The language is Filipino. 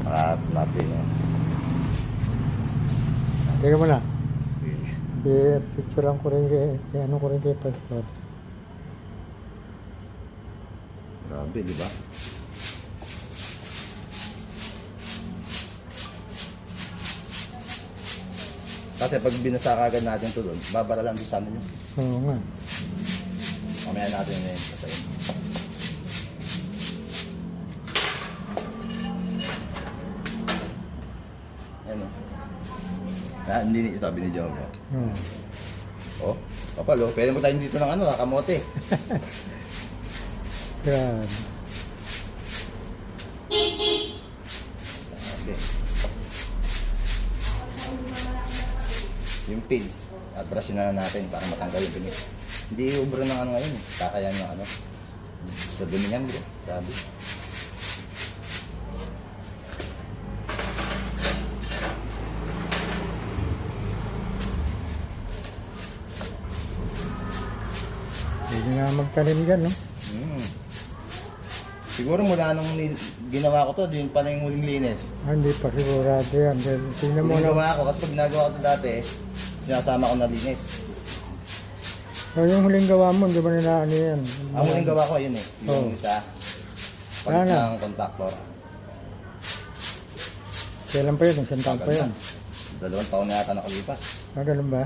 Natin yun. Teka mo na. Picturean ko rin ano ko rin kay Pastor. Grabe, di ba? Kasi pag binasa agad natin ito doon, babara lang doon sa amin yun. Oo nga. Mamaya natin na yun. Kasayin. Ayan o. Hindi ito, binidyo mo. Oh, kapal o. Pwede mo tayo dito ng ano, kamote. Yan. Okay. Yung pills, at brushin na natin para matanggal yung binis. Hindi ubro ng ano ngayon, kakayan ng ano. Sa dumi niyan, bro. Grabe. Hindi nga magtanim dyan, no? Siguro mula nung ginawa ko to, yun pala yung huling linis. Hindi pa sigurado yan. Tingnan mo na. Ginagawa ko, kasi pag ginagawa ko to dati, sinasama ko na linis. So, yung huling gawa mo, hindi ba na ano yan? Ang huling gawa ko, yun eh. Yung isa, palit Ano? ng contactor. Kailan pa yun? Isang taon pa yun. 2 taon na yata nakalipas. Ganun ba?